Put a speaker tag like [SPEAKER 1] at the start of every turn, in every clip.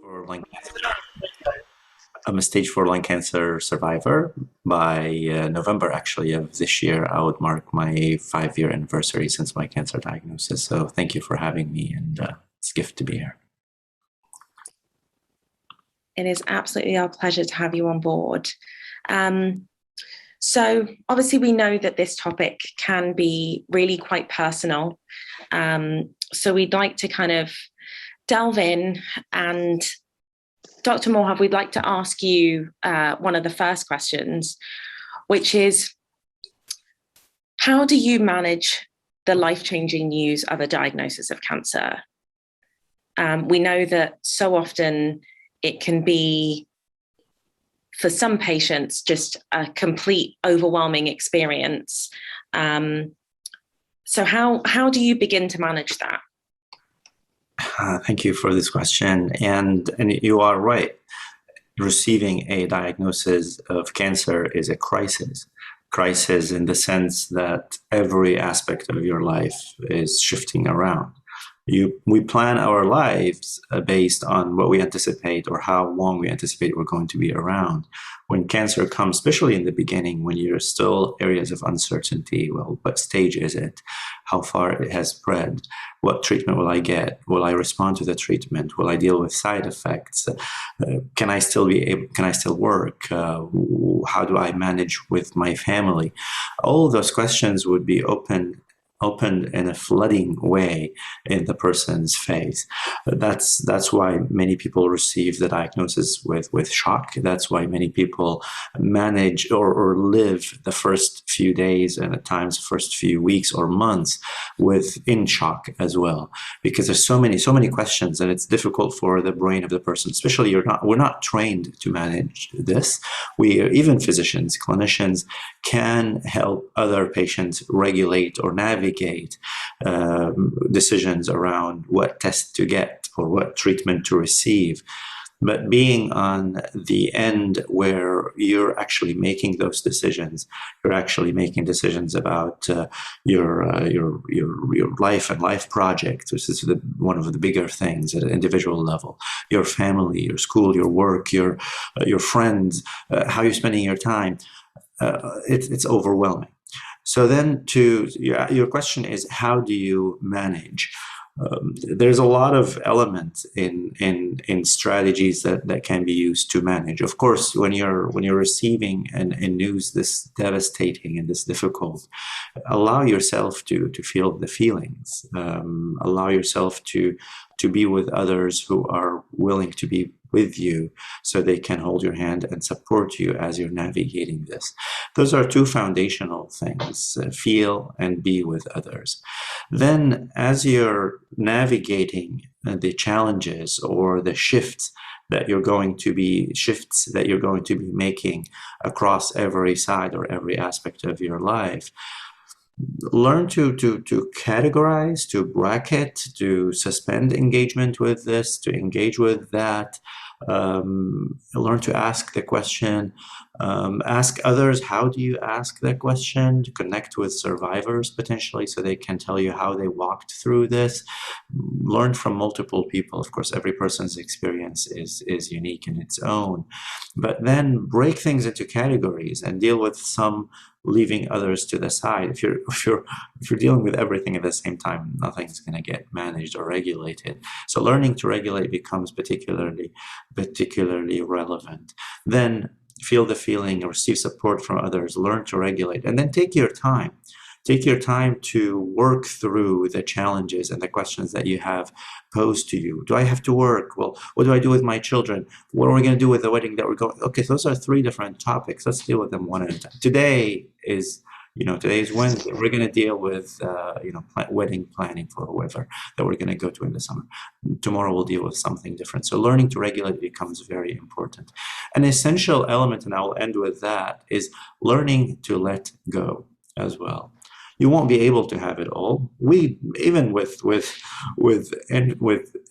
[SPEAKER 1] For lung cancer. I'm a stage 4 lung cancer survivor. By November, actually, of this year, I would mark my 5-year anniversary since my cancer diagnosis. So thank you for having me, and it's a gift to be here.
[SPEAKER 2] It is absolutely our pleasure to have you on board. So obviously we know that this topic can be really quite personal. So we'd like to kind of delve in, and Dr. Morav, we'd like to ask you one of the first questions, which is, how do you manage the life-changing news of a diagnosis of cancer? We know that so often it can be, for some patients, just a complete overwhelming experience. So how do you begin to manage that?
[SPEAKER 1] Thank you for this question. And you are right. Receiving a diagnosis of cancer is a crisis. Crisis in the sense that every aspect of your life is shifting around. We plan our lives based on what we anticipate or how long we anticipate we're going to be around. When cancer comes, especially in the beginning, when you're still areas of uncertainty, well, what stage is it? How far it has spread? What treatment will I get? Will I respond to the treatment? Will I deal with side effects? Can I still work? How do I manage with my family? All those questions would be opened in a flooding way in the person's face. That's why many people receive the diagnosis with shock. That's why many people manage or live the first few days, and at times first few weeks or months in shock as well, because there's so many questions, and it's difficult for the brain of the person, especially we're not trained to manage this. Even physicians, clinicians can help other patients regulate or navigate decisions around what test to get or what treatment to receive. But being on the end where you're actually making those decisions, you're actually making decisions about your life and life project, which is one of the bigger things at an individual level. Your family, your school, your work, your friends, how you're spending your time. It's overwhelming. So then your question is, how do you manage? There's a lot of elements in strategies that can be used to manage. Of course, when you're receiving a news this devastating and this difficult, allow yourself to feel the feelings. Allow yourself to be with others who are willing to be with you, so they can hold your hand and support you as you're navigating this. Those are two foundational things: feel and be with others. Then, as you're navigating the challenges or the shifts that you're going to be making across every side or every aspect of your life, learn to categorize, to bracket, to suspend engagement with this, to engage with that. Learn to ask the question. Ask others, how do you ask that question? To connect with survivors potentially, so they can tell you how they walked through this. Learn from multiple people. Of course, every person's experience is unique in its own. But then break things into categories and deal with some, leaving others to the side. If you're dealing with everything at the same time, nothing's going to get managed or regulated. So learning to regulate becomes particularly relevant. Then feel the feeling, receive support from others, learn to regulate, and then take your time. Take your time to work through the challenges and the questions that you have posed to you. Do I have to work? Well, what do I do with my children? What are we going to do with the wedding that we're going? Okay, so those are 3 different topics. Let's deal with them one at a time. Today is Wednesday. We're going to deal with wedding planning for whoever that we're going to go to in the summer. Tomorrow we'll deal with something different. So learning to regulate becomes very important. An essential element, and I'll end with that, is learning to let go as well. You won't be able to have it all. We, even with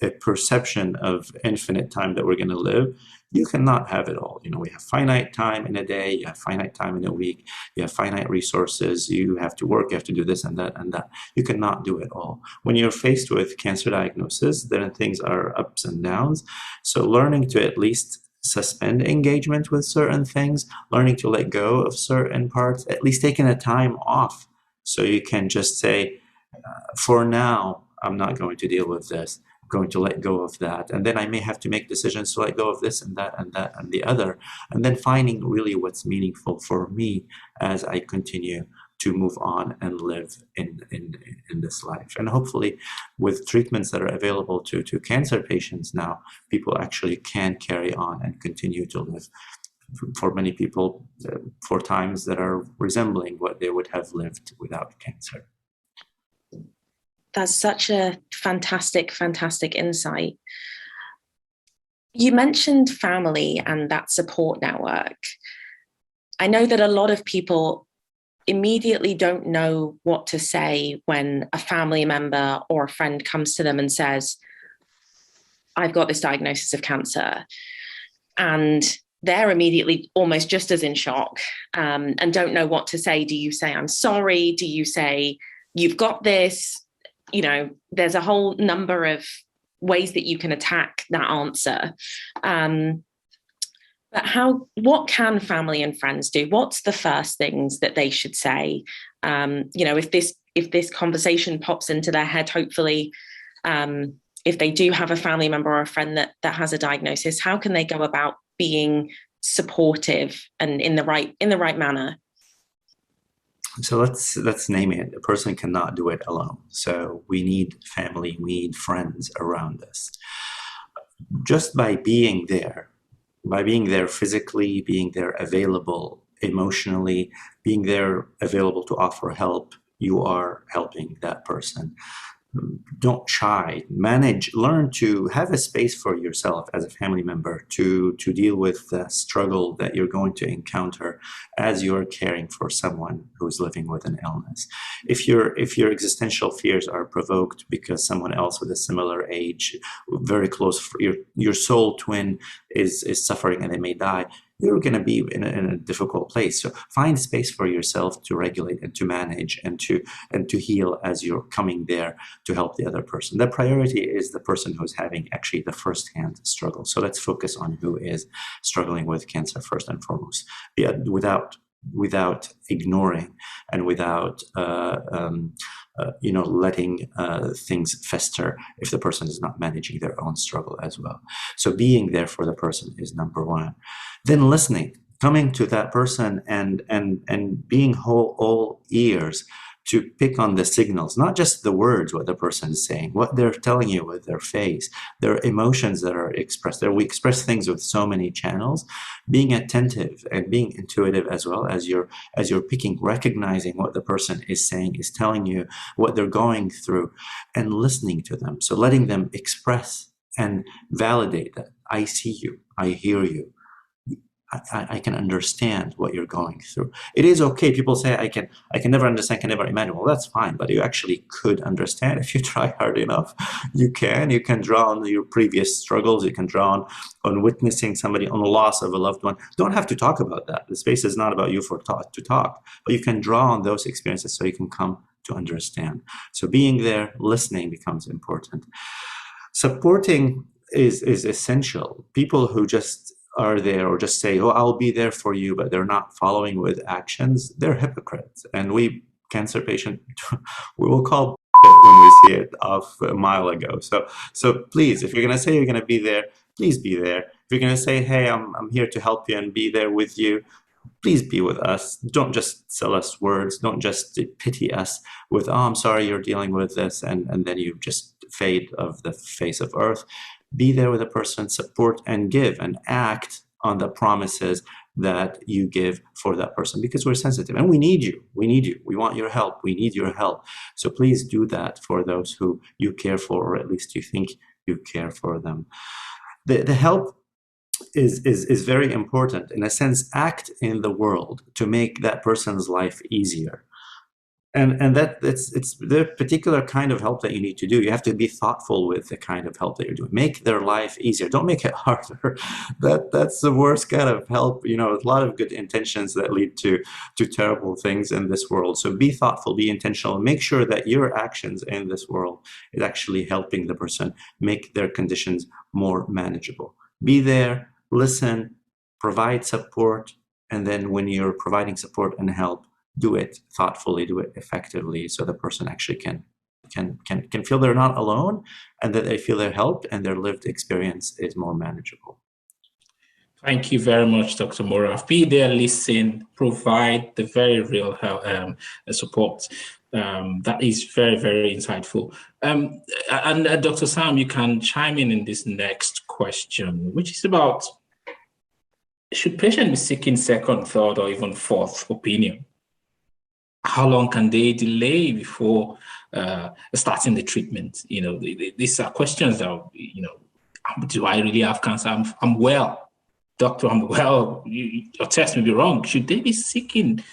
[SPEAKER 1] a perception of infinite time that we're going to live, you cannot have it all. You know, we have finite time in a day, you have finite time in a week, you have finite resources, you have to work, you have to do this and that and that. You cannot do it all. When you're faced with cancer diagnosis, then things are ups and downs. So learning to at least suspend engagement with certain things, learning to let go of certain parts, at least taking a time off. So you can just say, for now, I'm not going to deal with this. I'm going to let go of that. And then I may have to make decisions to let go of this and that and that and the other. And then finding really what's meaningful for me as I continue to move on and live in this life. And hopefully with treatments that are available to cancer patients now, people actually can carry on and continue to live, for many people, for times that are resembling what they would have lived without cancer.
[SPEAKER 2] That's such a fantastic, fantastic insight. You mentioned family and that support network. I know that a lot of people immediately don't know what to say when a family member or a friend comes to them and says, I've got this diagnosis of cancer. And they're immediately almost just as in shock, and don't know what to say. Do you say, I'm sorry? Do you say, you've got this? You know, there's a whole number of ways that you can attack that answer. But what can family and friends do? What's the first things that they should say? You know, if this conversation pops into their head, hopefully, if they do have a family member or a friend that has a diagnosis, how can they go about being supportive and in the right manner?
[SPEAKER 1] So let's name it. A person cannot do it alone. So we need family, we need friends around us. Just by being there physically, being there available emotionally, being there available to offer help, you are helping that person. Don't shy, learn to have a space for yourself as a family member to deal with the struggle that you're going to encounter as you're caring for someone who's living with an illness. If your existential fears are provoked because someone else with a similar age, very close, your soul twin is suffering and they may die, you're going to be in a difficult place. So find space for yourself to regulate and to manage and to heal as you're coming there to help the other person. The priority is the person who's having actually the first-hand struggle. So let's focus on who is struggling with cancer first and foremost, without ignoring and without letting things fester if the person is not managing their own struggle as well. So being there for the person is number one. Then listening, coming to that person and being all ears to pick on the signals, not just the words, what the person is saying, what they're telling you with their face, their emotions that are expressed. We express things with so many channels. Being attentive and being intuitive as well as you're picking, recognizing what the person is saying, is telling you, what they're going through, and listening to them. So letting them express and validate that I see you, I hear you. I can understand what you're going through. It is okay. People say, I can never understand, can never imagine. Well, that's fine, but you actually could understand if you try hard enough. You can draw on your previous struggles. You can draw on witnessing somebody, on the loss of a loved one. Don't have to talk about that. The space is not about you to talk, but you can draw on those experiences so you can come to understand. So being there, listening becomes important. Supporting is essential. People who just are there or just say, oh, I'll be there for you, but they're not following with actions, they're hypocrites. And we, cancer patient, we will call when we see it off a mile ago. So please, if you're going to say you're going to be there, please be there. If you're going to say, hey, I'm here to help you and be there with you, please be with us. Don't just sell us words. Don't just pity us with, oh, I'm sorry you're dealing with this, and then you just fade of the face of earth. Be there with a person, support and give and act on the promises that you give for that person, because we're sensitive and we need you. We need you. We want your help. We need your help. So please do that for those who you care for, or at least you think you care for them. The help is very important. In a sense, act in the world to make that person's life easier. And it's the particular kind of help that you need to do. You have to be thoughtful with the kind of help that you're doing. Make their life easier. Don't make it harder. That's the worst kind of help. You know, a lot of good intentions that lead to terrible things in this world. So be thoughtful, be intentional, make sure that your actions in this world is actually helping the person make their conditions more manageable. Be there, listen, provide support, and then when you're providing support and help, do it thoughtfully, do it effectively, so the person actually can feel they're not alone, and that they feel they're helped and their lived experience is more manageable.
[SPEAKER 3] Thank you very much, Dr. Morav. Be there, listen, provide the very real help, support. That is very, very insightful. And Dr. Sam, you can chime in this next question, which is about, should patients be seeking second, third, or even fourth opinion? How long can they delay before starting the treatment? You know, these are questions that, you know, do I really have cancer? I'm well. Doctor, I'm well. Your test may be wrong. Should they be seeking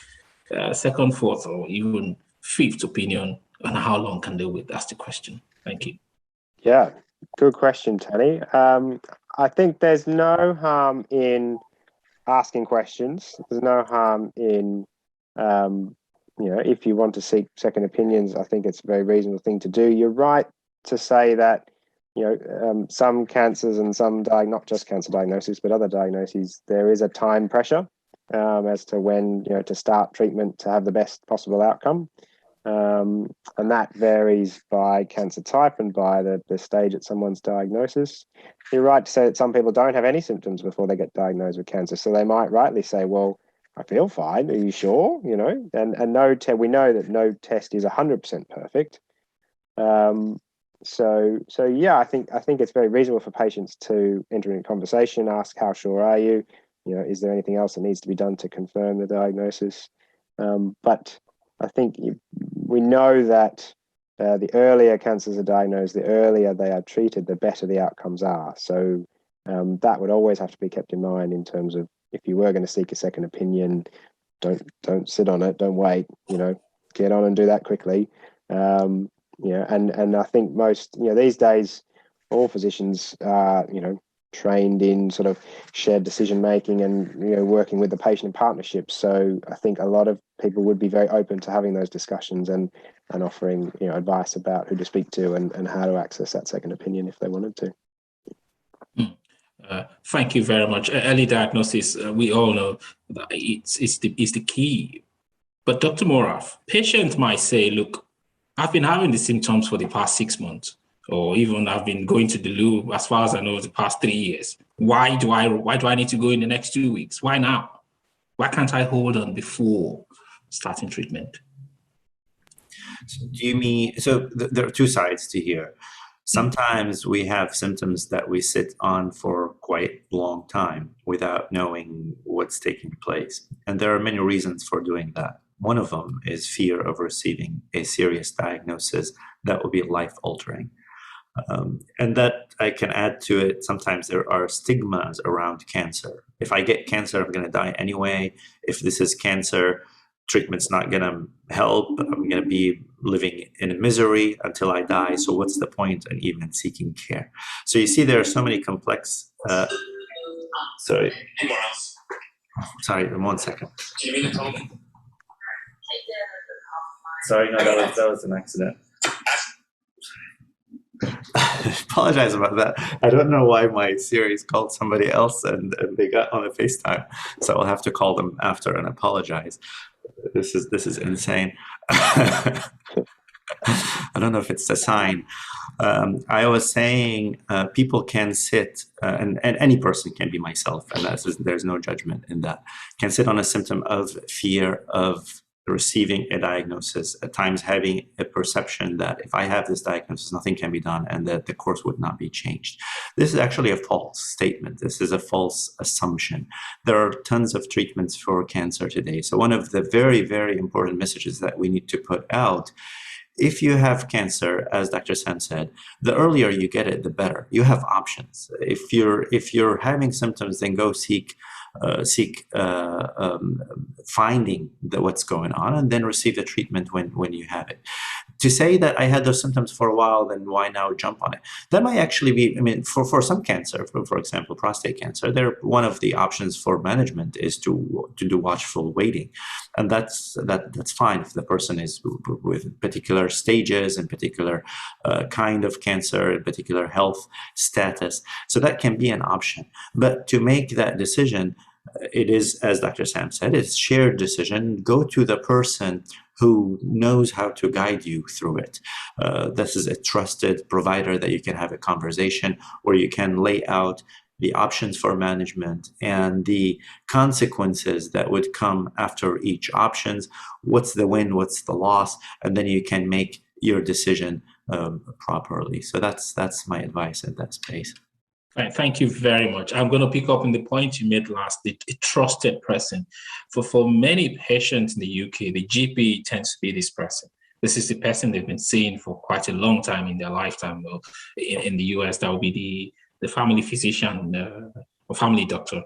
[SPEAKER 3] second, fourth, or even fifth opinion? And how long can they wait? That's the question. Thank you.
[SPEAKER 4] Yeah, good question, Tony. I think there's no harm in asking questions. There's no harm in, you know, if you want to seek second opinions, I think it's a very reasonable thing to do. You're right to say that, you know, some cancers and some not just cancer diagnoses, but other diagnoses, there is a time pressure as to when, you know, to start treatment to have the best possible outcome. And that varies by cancer type and by the stage at someone's diagnosis. You're right to say that some people don't have any symptoms before they get diagnosed with cancer. So they might rightly say, well, I feel fine. Are you sure? You know, and we know that no test is 100% perfect. So yeah, I think it's very reasonable for patients to enter in a conversation, ask, how sure are you? You know, is there anything else that needs to be done to confirm the diagnosis? But I think we know that the earlier cancers are diagnosed, the earlier they are treated, the better the outcomes are. So that would always have to be kept in mind in terms of, if you were going to seek a second opinion, don't sit on it, don't wait, you know, get on and do that quickly. Yeah, and I think most, you know, these days, all physicians are, you know, trained in sort of shared decision making and, you know, working with the patient in partnerships. So I think a lot of people would be very open to having those discussions and offering, you know, advice about who to speak to and how to access that second opinion if they wanted to.
[SPEAKER 3] Thank you very much. Early diagnosis, we all know that it's the key. But Dr. Morav, patients might say, look, I've been having the symptoms for the past 6 months, or even I've been going to the loo, as far as I know, the past 3 years. Why do I need to go in the next 2 weeks? Why now? Why can't I hold on before starting treatment?
[SPEAKER 1] So do you mean, so there are two sides to here. Sometimes we have symptoms that we sit on for quite a long time without knowing what's taking place. And there are many reasons for doing that. One of them is fear of receiving a serious diagnosis that will be life-altering. And that I can add to it, sometimes there are stigmas around cancer. If I get cancer, I'm going to die anyway. If this is cancer, treatment's not going to help. I'm going to be living in misery until I die. So what's the point in even seeking care? So you see, there are so many complex... Sorry, 1 second. Sorry, no, that was an accident. I apologize about that. I don't know why my series called somebody else and they got on a FaceTime. So I'll have to call them after and apologize. This is insane. I don't know if it's a sign. I was saying people can sit, and any person can be myself, and there's no judgment in that, can sit on a symptom of fear of receiving a diagnosis, at times having a perception that if I have this diagnosis, nothing can be done and that the course would not be changed. This is actually a false statement. This is a false assumption. There are tons of treatments for cancer today. So one of the very, very important messages that we need to put out, if you have cancer, as Dr. Sam said, the earlier you get it, the better. You have options. If you're having symptoms, then go seek seek finding what's going on, and then receive the treatment when you have it. To say that I had those symptoms for a while, then why now jump on it? That might actually be, I mean, for some cancer, for example, prostate cancer, one of the options for management is to do watchful waiting. And that's fine if the person is with particular stages and particular kind of cancer and particular health status. So that can be an option. But to make that decision, it is, as Dr. Sam said, it's shared decision. Go to the person who knows how to guide you through it. This is a trusted provider that you can have a conversation where you can lay out the options for management and the consequences that would come after each options. What's the win, what's the loss, and then you can make your decision properly. So that's my advice in that space.
[SPEAKER 3] Thank you very much. I'm going to pick up on the point you made last, a trusted person. For many patients in the UK, the GP tends to be this person. This is the person they've been seeing for quite a long time in their lifetime. In the US, that will be the family physician or family doctor,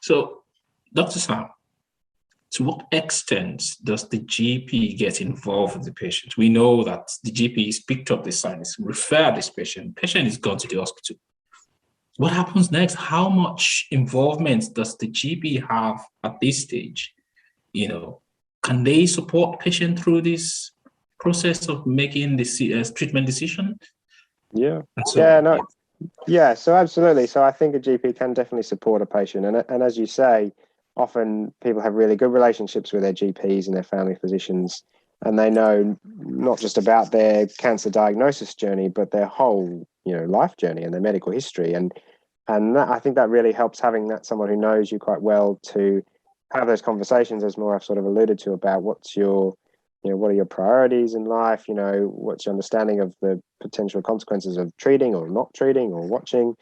[SPEAKER 3] So, Dr. Sam, to what extent does the GP get involved with the patient? We know that the GP has picked up this sign, referred this patient. Patient is gone to the hospital. What happens next? How much involvement does the GP have at this stage? Can they support patient through this process of making this treatment decision?
[SPEAKER 4] So absolutely. So I think a GP can definitely support a patient, and as you say, often people have really good relationships with their GPs and their family physicians, and they know not just about their cancer diagnosis journey, but their whole, life journey and their medical history. And I think that really helps, having that someone who knows you quite well, to have those conversations, as Morav sort of alluded to, about what are your priorities in life? What's your understanding of the potential consequences of treating or not treating or watching?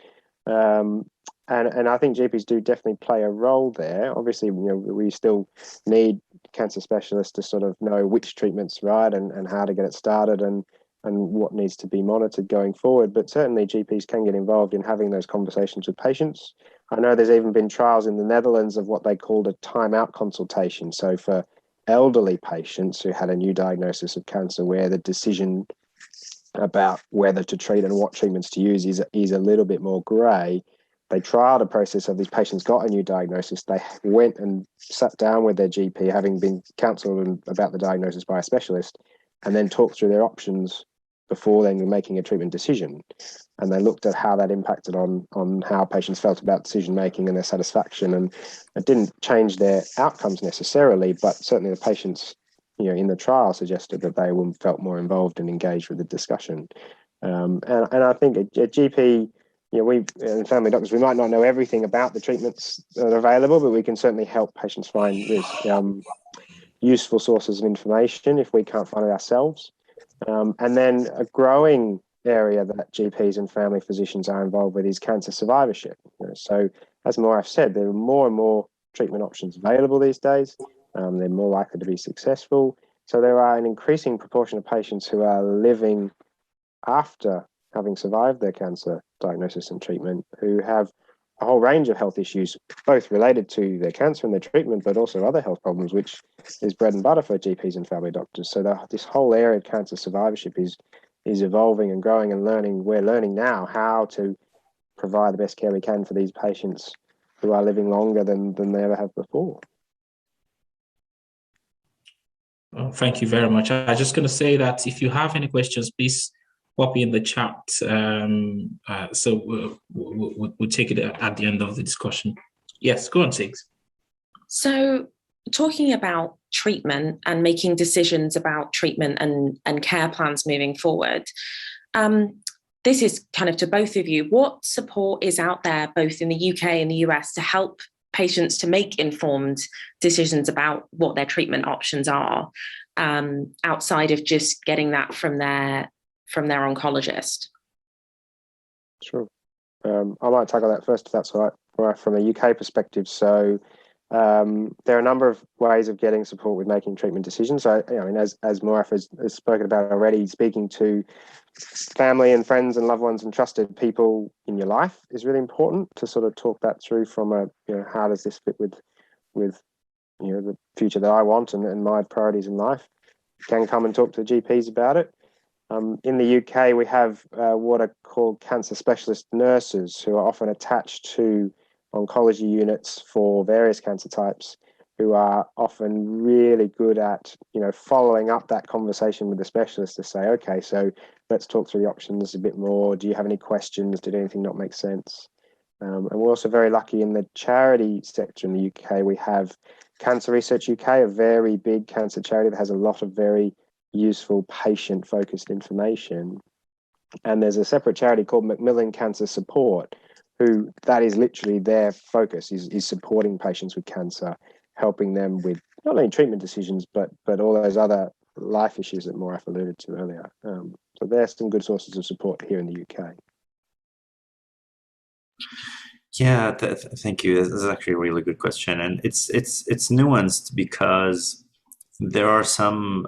[SPEAKER 4] And I think GPs do definitely play a role there. Obviously, we still need cancer specialists to sort of know which treatment's right and how to get it started and what needs to be monitored going forward. But certainly GPs can get involved in having those conversations with patients. I know there's even been trials in the Netherlands of what they called a time-out consultation. So for elderly patients who had a new diagnosis of cancer, where the decision about whether to treat and what treatments to use is a little bit more grey, they trialed a process of these patients got a new diagnosis. They went and sat down with their GP, having been counselled about the diagnosis by a specialist, and then talked through their options before then making a treatment decision. And they looked at how that impacted on how patients felt about decision making and their satisfaction. And it didn't change their outcomes necessarily, but certainly the patients, in the trial suggested that they felt more involved and engaged with the discussion. And I think a GP, we and family doctors, we might not know everything about the treatments that are available, but we can certainly help patients find useful sources of information if we can't find it ourselves. And then a growing area that GPs and family physicians are involved with is cancer survivorship. So as Morav said, there are more and more treatment options available these days. They're more likely to be successful. So there are an increasing proportion of patients who are living after having survived their cancer diagnosis and treatment, who have a whole range of health issues, both related to their cancer and their treatment, but also other health problems, which is bread and butter for GPs and family doctors. So this whole area of cancer survivorship is evolving and growing and learning. We're learning now how to provide the best care we can for these patients who are living longer than they ever have before.
[SPEAKER 3] Well, thank you very much. I'm just going to say that if you have any questions, please pop in the chat. So we'll take it at the end of the discussion. Yes, go on, Tiggs.
[SPEAKER 2] So talking about treatment and making decisions about treatment and care plans moving forward, this is kind of to both of you. What support is out there, both in the UK and the US, to help patients to make informed decisions about what their treatment options are, outside of just getting that from their oncologist?
[SPEAKER 4] Sure. I might tackle that first, if that's all right, from a UK perspective. So there are a number of ways of getting support with making treatment decisions. So, as Morav has spoken about already, speaking to family and friends and loved ones and trusted people in your life is really important to sort of talk that through from a, how does this fit with the future that I want and my priorities in life. You can come and talk to GPs about it. In the UK, we have what are called cancer specialist nurses who are often attached to oncology units for various cancer types, who are often really good at, following up that conversation with the specialist to say, okay, so let's talk through the options a bit more. Do you have any questions? Did anything not make sense? And we're also very lucky in the charity sector in the UK. We have Cancer Research UK, a very big cancer charity that has a lot of very useful patient-focused information. And there's a separate charity called Macmillan Cancer Support, who that is literally their focus, is supporting patients with cancer, helping them with not only treatment decisions, but all those other life issues that Morav alluded to earlier. So there's some good sources of support here in the UK.
[SPEAKER 1] Yeah, thank you. This is actually a really good question, and it's nuanced because there are some.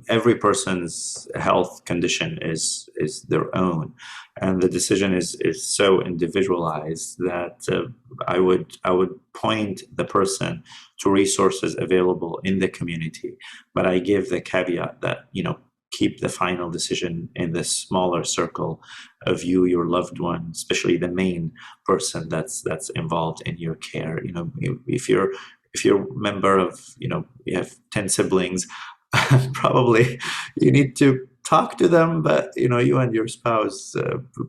[SPEAKER 1] Every person's health condition is their own, and the decision is so individualized that I would point the person to resources available in the community, but I give the caveat that keep the final decision in the smaller circle of you, your loved one, especially the main person that's involved in your care. If you're a member of, you have 10 siblings, probably you need to talk to them, but you and your spouse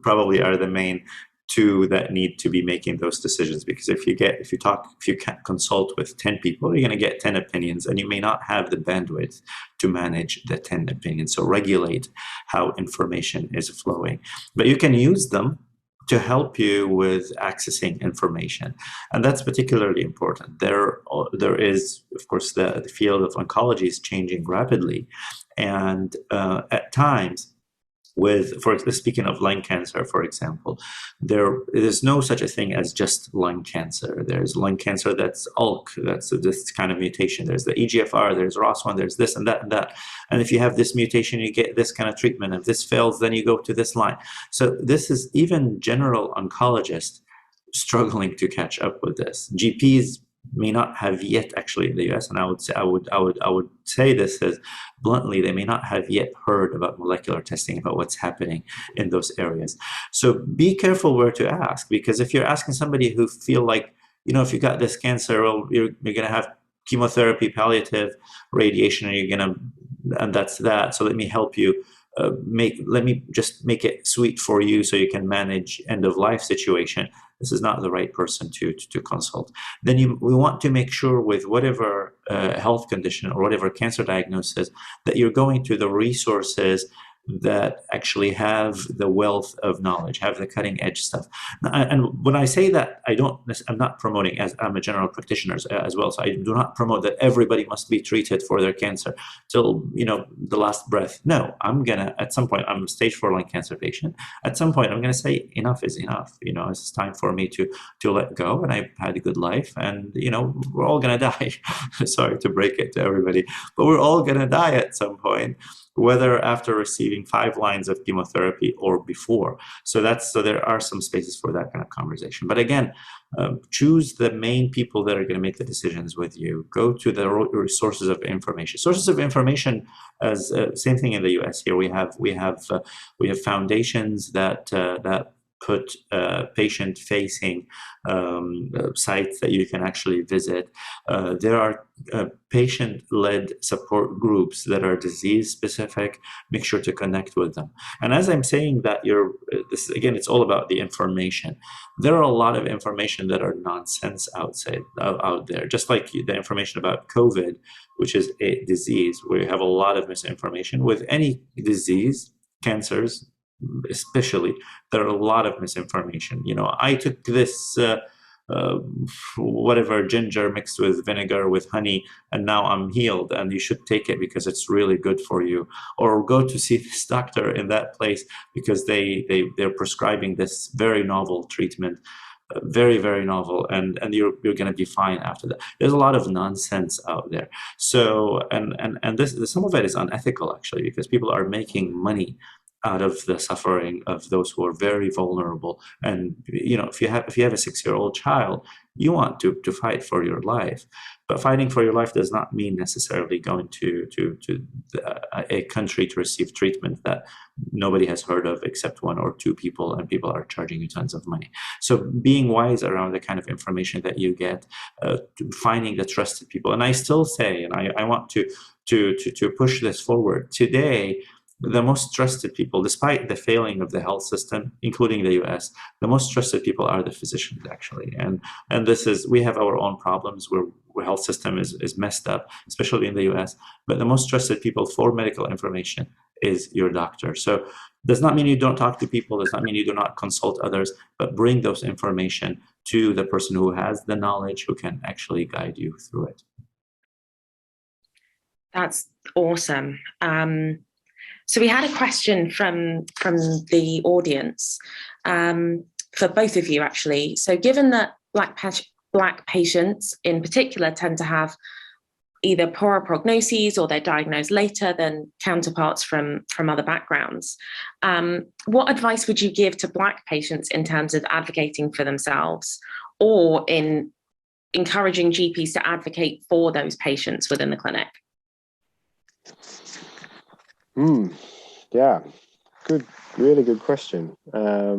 [SPEAKER 1] probably are the main two that need to be making those decisions, because if you can't consult with 10 people, you're going to get 10 opinions, and you may not have the bandwidth to manage the 10 opinions. So regulate how information is flowing, but you can use them to help you with accessing information, and that's particularly important. There is, of course, the field of oncology is changing rapidly, and at times, speaking of lung cancer, for example, there is no such a thing as just lung cancer. There's lung cancer that's ULK, that's this kind of mutation. There's the EGFR, there's ROS1, there's this and that and that. And if you have this mutation, you get this kind of treatment. If this fails, then you go to this line. So this is even general oncologists struggling to catch up with this. GPs may not have yet, actually, in the US, and I would say this as bluntly, they may not have yet heard about molecular testing, about what's happening in those areas. So be careful where to ask, because if you're asking somebody who feel like, if you got this cancer, well, you're going to have chemotherapy, palliative radiation, and that's that. So let me help you. Let me just make it sweet for you so you can manage end of life situation. This is not the right person to consult. Then we want to make sure with whatever health condition or whatever cancer diagnosis that you're going to the resources that actually have the wealth of knowledge, have the cutting edge stuff. And when I say that, I'm not promoting, as I'm a general practitioner as well, so I do not promote that everybody must be treated for their cancer till, the last breath. No, at some point, I'm a stage 4 lung cancer patient. At some point, I'm going to say enough is enough. It's time for me to let go, and I've had a good life, and, we're all going to die. Sorry to break it to everybody, but we're all going to die at some point, whether after receiving 5 lines of chemotherapy or before. So there are some spaces for that kind of conversation. But again, choose the main people that are going to make the decisions with you. Go to the sources of information. Sources of information, as same thing in the US. Here we have foundations that put patient-facing sites that you can actually visit. There are patient-led support groups that are disease-specific. Make sure to connect with them. And as I'm saying that, it's all about the information. There are a lot of information that are nonsense out there, just like the information about COVID, which is a disease. We have a lot of misinformation with any disease, cancers, especially. There are a lot of misinformation. I took this whatever ginger mixed with vinegar with honey, and now I'm healed, and you should take it because it's really good for you. Or go to see this doctor in that place because they're prescribing this very novel treatment, very, very novel, and you're going to be fine after that. There's a lot of nonsense out there. So and this, some of it is unethical, actually, because people are making money out of the suffering of those who are very vulnerable. And if you have a 6-year-old child, you want to fight for your life, but fighting for your life does not mean necessarily going to a country to receive treatment that nobody has heard of except 1 or 2 people, and people are charging you tons of money. So being wise around the kind of information that you get, finding the trusted people. And I still say, and I want to push this forward today, the most trusted people, despite the failing of the health system, including the US, the most trusted people are the physicians, actually. And we have our own problems where health system is messed up, especially in the US. But the most trusted people for medical information is your doctor. So does not mean you don't talk to people, does not mean you do not consult others, but bring those information to the person who has the knowledge, who can actually guide you through it.
[SPEAKER 2] That's awesome. So we had a question from the audience for both of you, actually. So given that Black patients in particular tend to have either poorer prognoses or they're diagnosed later than counterparts from other backgrounds, what advice would you give to Black patients in terms of advocating for themselves, or in encouraging GPs to advocate for those patients within the clinic?
[SPEAKER 4] Yeah, really good question. I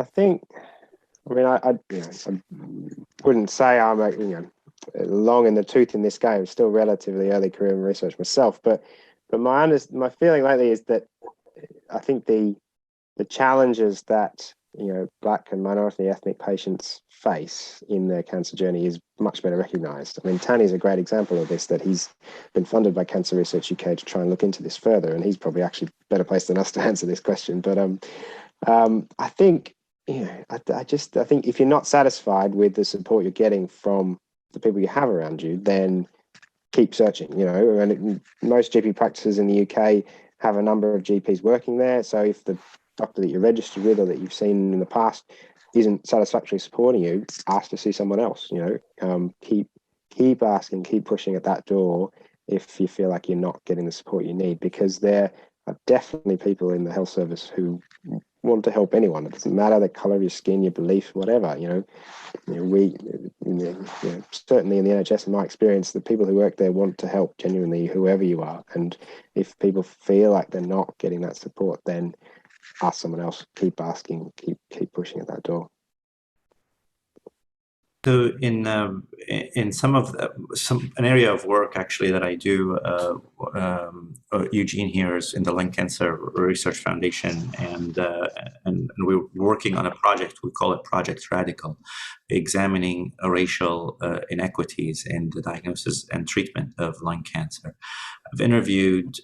[SPEAKER 4] think, I wouldn't say I'm long in the tooth in this game. Still relatively early career in research myself, but my feeling lately is that I think the challenges that Black and minority ethnic patients face in their cancer journey is much better recognised. I mean, Tanny's a great example of this, that he's been funded by Cancer Research UK to try and look into this further, and he's probably actually better placed than us to answer this question. But I think, I think if you're not satisfied with the support you're getting from the people you have around you, then keep searching. And most GP practices in the UK have a number of GPs working there. So if the doctor that you're registered with or that you've seen in the past isn't satisfactorily supporting you, ask to see someone else. Keep asking, keep pushing at that door if you feel like you're not getting the support you need, because there are definitely people in the health service who want to help anyone. It doesn't matter the color of your skin, your beliefs, whatever. We certainly in the NHS, in my experience, the people who work there want to help genuinely, whoever you are. And if people feel like they're not getting that support, then ask someone else. Keep asking, keep pushing at that door.
[SPEAKER 1] So in an area of work actually that I do, Eugene here is in the Lung Cancer Research Foundation, and we're working on a project. We call it Project Radical, examining racial inequities in the diagnosis and treatment of lung cancer. I've interviewed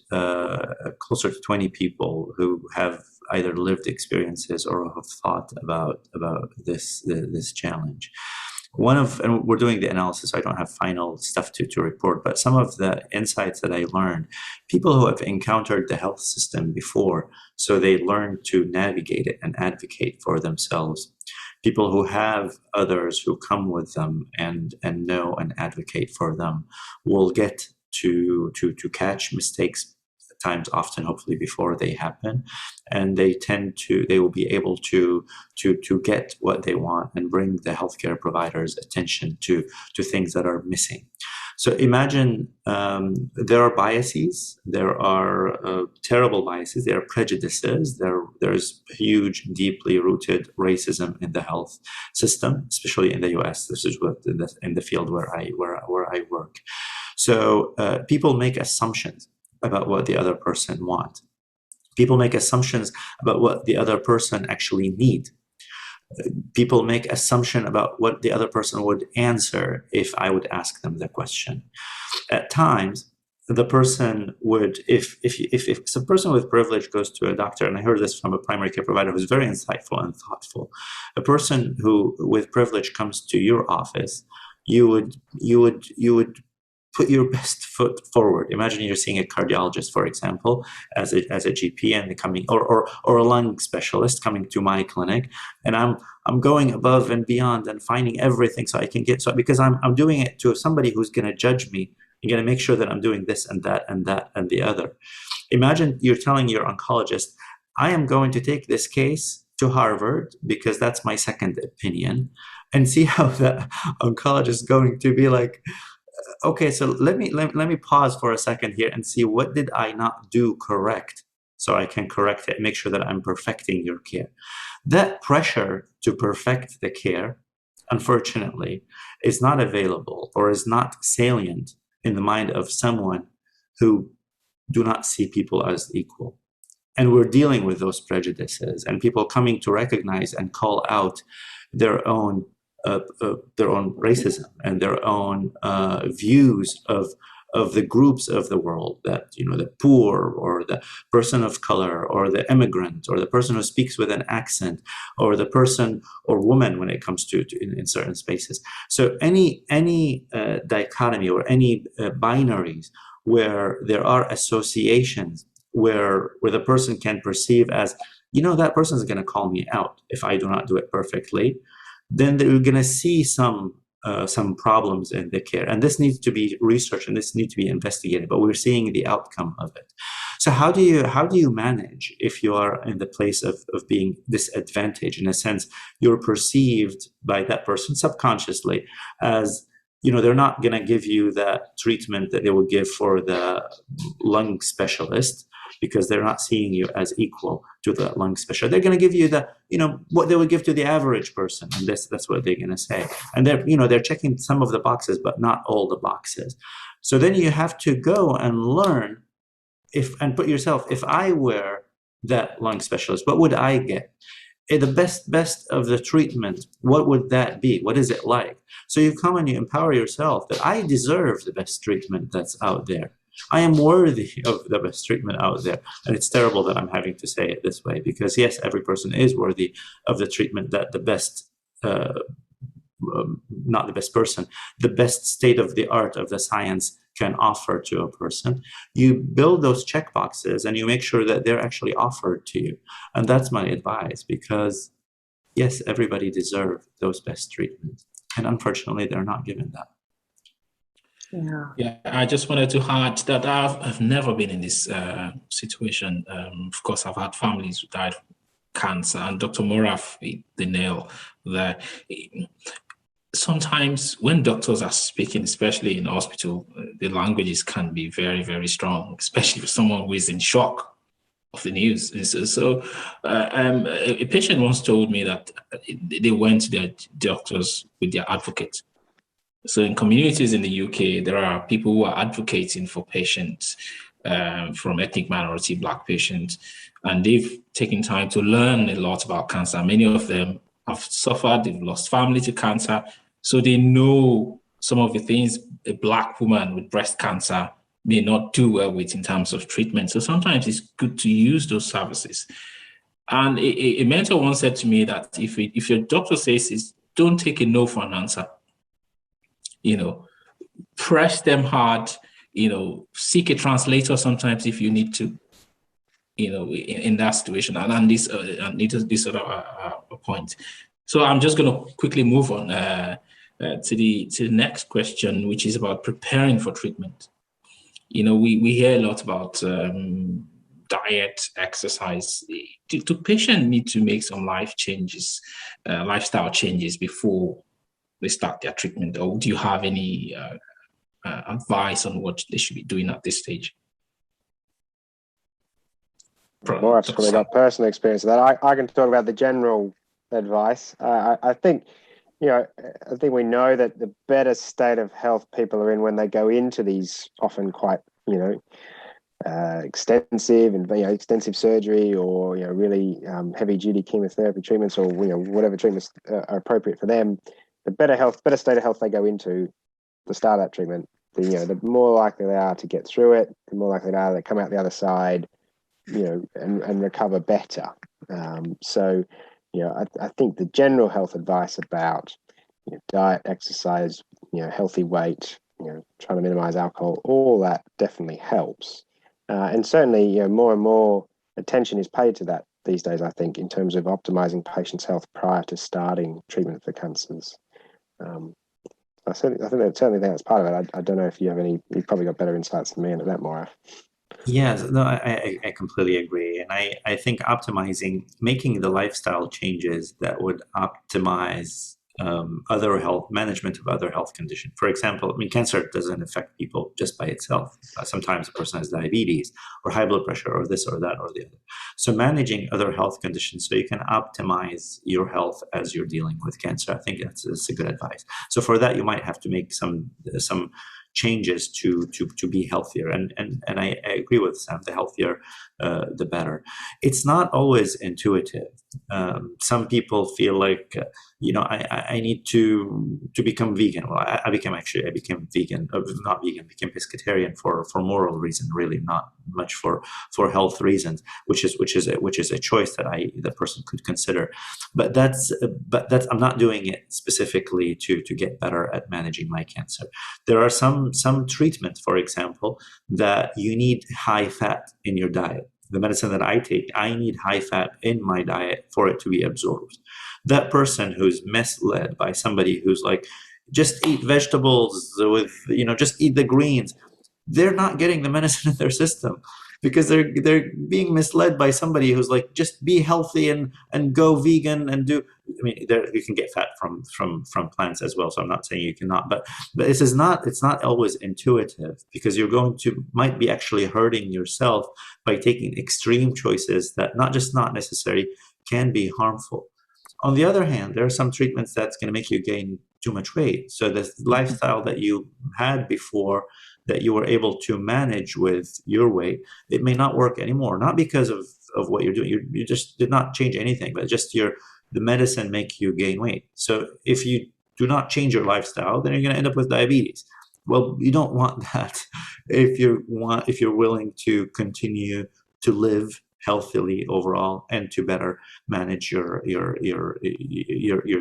[SPEAKER 1] closer to 20 people who have either lived experiences or have thought about this challenge. And we're doing the analysis, so I don't have final stuff to report, but some of the insights that I learned, people who have encountered the health system before, so they learn to navigate it and advocate for themselves. People who have others who come with them and know and advocate for them will get to catch mistakes times often, hopefully before they happen, and they will be able to get what they want and bring the healthcare providers' attention to things that are missing. So imagine there are biases, there are terrible biases, there are prejudices, there's huge, deeply rooted racism in the health system, especially in the US. This is what in the field where I work. So people make assumptions about what the other person wants. People make assumptions about what the other person actually need. People make assumption about what the other person would answer if I would ask them the question. At times, the person would, if a person with privilege goes to a doctor, and I heard this from a primary care provider who's very insightful and thoughtful, a person who with privilege comes to your office, you would put your best foot forward. Imagine you're seeing a cardiologist, for example, as a GP, and coming or a lung specialist coming to my clinic, and I'm going above and beyond and finding everything so I can get because I'm doing it to somebody who's going to judge me and going to make sure that I'm doing this and that and that and the other. Imagine you're telling your oncologist, I am going to take this case to Harvard because that's my second opinion, and see how the oncologist is going to be like, okay, so let me pause for a second here and see what did I not do correct, so I can correct it and make sure that I'm perfecting your care. That pressure to perfect the care, unfortunately, is not available or is not salient in the mind of someone who do not see people as equal. And we're dealing with those prejudices and people coming to recognize and call out their own racism and their own views of the groups of the world, that, you know, the poor or the person of color or the immigrant or the person who speaks with an accent or the person or woman when it comes to in certain spaces. So any dichotomy or any binaries where there are associations where the person can perceive as, you know, that person is going to call me out if I do not do it perfectly, then they're going to see some problems in the care, and this needs to be researched and this needs to be investigated. But we're seeing the outcome of it. So how do you manage if you are in the place of being disadvantaged? In a sense, you're perceived by that person subconsciously as, you know, they're not going to give you that treatment that they would give for the lung specialist because they're not seeing you as equal to the lung specialist. They're going to give you the, you know, what they would give to the average person, and that's what they're going to say. And they're checking some of the boxes, but not all the boxes. So then you have to go and learn and put yourself, if I were that lung specialist, what would I get? The best of the treatment, what would that be? What is it like? So you come and you empower yourself that I deserve the best treatment that's out there. I am worthy of the best treatment out there. And it's terrible that I'm having to say it this way, because yes, every person is worthy of the treatment that the best, not the best person, the best state of the art of the science can offer to a person. You build those checkboxes and you make sure that they're actually offered to you. And that's my advice, because yes, everybody deserves those best treatments. And unfortunately, they're not given that.
[SPEAKER 3] Yeah, I just wanted to add that I've never been in this situation. Of course, I've had families who died of cancer, and Dr. Morav hit the nail there. Sometimes when doctors are speaking, especially in hospital, the languages can be very, very strong, especially for someone who is in shock of the news. A patient once told me that they went to their doctors with their advocate. So in communities in the UK, there are people who are advocating for patients from ethnic minority, Black patients, and they've taken time to learn a lot about cancer. Many of them have suffered, they've lost family to cancer, so they know some of the things a Black woman with breast cancer may not do well with in terms of treatment. So sometimes it's good to use those services. And a mentor once said to me that if your doctor says is, don't take a no for an answer. You know, press them hard, you know, seek a translator sometimes if you need to, you know, in that situation. And this sort of point. So I'm just going to quickly move on to the next question, which is about preparing for treatment. You know, we hear a lot about diet, exercise. Do patients need to make some lifestyle changes before they start their treatment, or do you have any advice on what they should be doing at this stage?
[SPEAKER 4] More, I've probably got personal experience of that. I can talk about the general advice. I think, you know, I think we know that the better state of health people are in when they go into these often quite, you know, extensive surgery, or, you know, really heavy duty chemotherapy treatments, or, you know, whatever treatments are appropriate for them. The better state of health they go into to start that treatment, the more likely they are to get through it, the more likely they are to come out the other side, you know, and recover better. So, you know, I think the general health advice about, you know, diet, exercise, you know, healthy weight, you know, trying to minimize alcohol, all that definitely helps. And certainly, you know, more and more attention is paid to that these days, I think, in terms of optimizing patients' health prior to starting treatment for cancers. I think that's part of it. I don't know if you have any. You've probably got better insights than me into that, Morav.
[SPEAKER 1] Yes, no, I completely agree. And I think making the lifestyle changes that would optimize other health management of other health conditions. For example, I mean, cancer doesn't affect people just by itself. Sometimes a person has diabetes or high blood pressure or this or that or the other. So managing other health conditions so you can optimize your health as you're dealing with cancer, I think that's a good advice. So for that, you might have to make some changes to be healthier, and I agree with Sam. The healthier, the better. It's not always intuitive. Some people feel like I need to become vegan. Well, I became vegan, not vegan, became pescatarian for moral reason, really, not much for health reasons, which is a choice that the person could consider. But that's I'm not doing it specifically to get better at managing my cancer. There are some treatments, for example, that you need high fat in your diet. The medicine that I take, I need high fat in my diet for it to be absorbed. That person who's misled by somebody who's like, just eat vegetables with, just eat the greens, they're not getting the medicine in their system because they're being misled by somebody who's like, just be healthy and go vegan and do. I mean, you can get fat from plants as well. So I'm not saying you cannot, but it's not always intuitive, because you're might be actually hurting yourself by taking extreme choices that not necessary, can be harmful. On the other hand, there are some treatments that's going to make you gain too much weight. So the lifestyle that you had before, that you were able to manage with your weight, it may not work anymore. Not because of what you're doing. You just did not change anything, but just the medicine make you gain weight. So if you do not change your lifestyle, then you're going to end up with diabetes. Well, you don't want that. If you're willing to continue to live healthily overall and to better manage your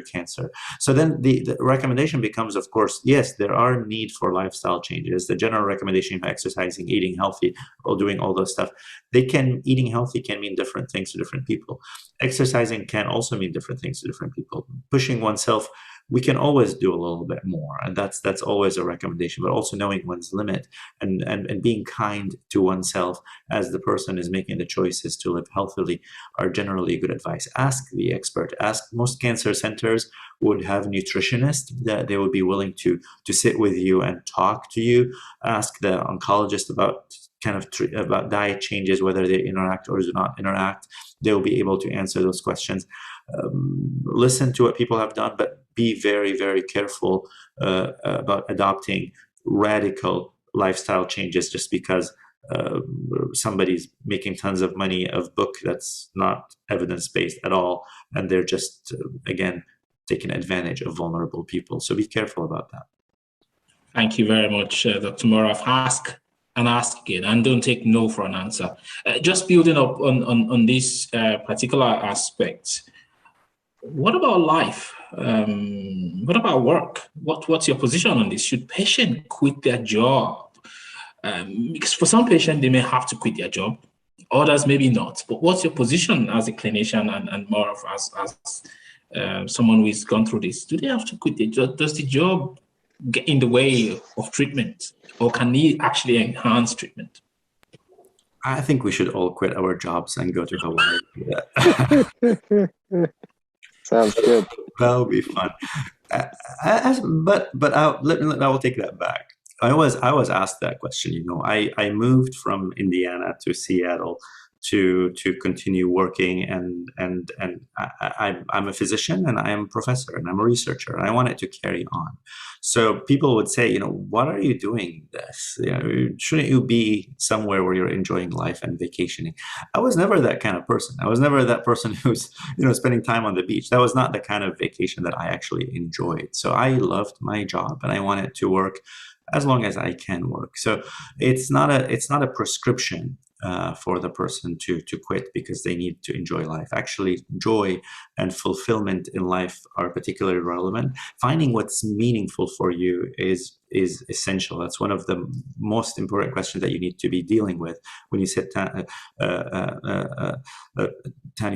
[SPEAKER 1] cancer. So then the recommendation becomes, of course, yes, there are need for lifestyle changes. The general recommendation of exercising, eating healthy, or doing all those stuff, eating healthy can mean different things to different people. Exercising can also mean different things to different people. Pushing oneself, we can always do a little bit more, and that's always a recommendation. But also knowing one's limit and being kind to oneself as the person is making the choices to live healthily are generally good advice. Ask the expert. Most cancer centers would have nutritionists that they would be willing to sit with you and talk to you. Ask the oncologist about about diet changes, whether they interact or do not interact. They'll be able to answer those questions. Listen to what people have done, but be very, very careful about adopting radical lifestyle changes just because somebody's making tons of money of book that's not evidence-based at all, and they're just again taking advantage of vulnerable people. So be careful about that.
[SPEAKER 3] Thank you very much, Dr. Morav. Ask and ask again, and don't take no for an answer. Just building up on this particular aspect, what about life? What about work? What's your position on this? Should patients quit their job? Because for some patients, they may have to quit their job. Others maybe not. But what's your position as a clinician and more of as someone who's gone through this? Do they have to quit their job? Does the job get in the way of treatment, or can it actually enhance treatment?
[SPEAKER 1] I think we should all quit our jobs and go to Hawaii.
[SPEAKER 4] Sounds good.
[SPEAKER 1] That would be fun. But I will take that back. I was asked that question. I moved from Indiana to Seattle to continue working, and I'm a physician and I am a professor and I'm a researcher and I want it to carry on. So people would say, what are you doing this? Shouldn't you be somewhere where you're enjoying life and vacationing? I was never that kind of person. I was never that person who's spending time on the beach. That was not the kind of vacation that I actually enjoyed. So I loved my job and I wanted to work as long as I can work. So it's not a prescription for the person to quit because they need to enjoy life. Actually, joy and fulfillment in life are particularly relevant. Finding what's meaningful for you is essential. That's one of the most important questions that you need to be dealing with when you said, Tanya,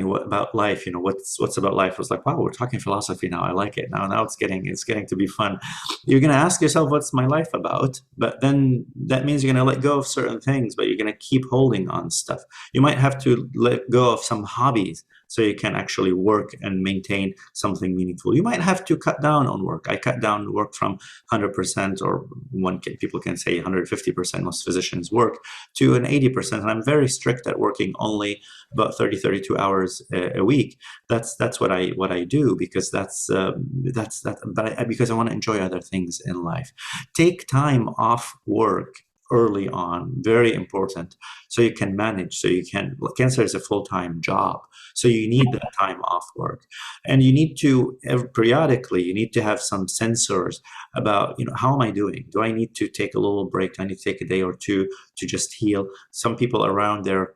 [SPEAKER 1] what about life? You know, what's about life? I was like, wow, we're talking philosophy now. I like it. Now it's getting to be fun. You're going to ask yourself, what's my life about? But then that means you're going to let go of certain things, but you're going to keep holding on stuff. You might have to let go of some hobbies so you can actually work and maintain something meaningful. You might have to cut down on work. I cut down work from 100%, or people can say 150%, most physicians work, to an 80%. And I'm very strict at working only about 32 hours a week. That's what I do, because because I want to enjoy other things in life. Take time off work early on, very important, so you can manage, so you can, cancer is a full-time job, so you need that time off work. And you need to, periodically, you need to have some sensors about, you know, how am I doing? Do I need to take a little break? Do I need to take a day or two to just heal? Some people around their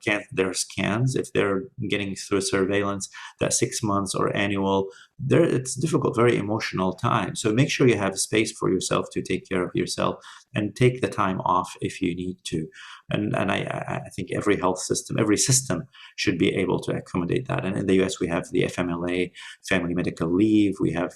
[SPEAKER 1] scans, if they're getting through surveillance, that 6 months or annual, it's difficult, very emotional time. So make sure you have space for yourself to take care of yourself, and take the time off if you need to. And I think every health system, every system should be able to accommodate that. And in the US, we have the FMLA, family medical leave. We have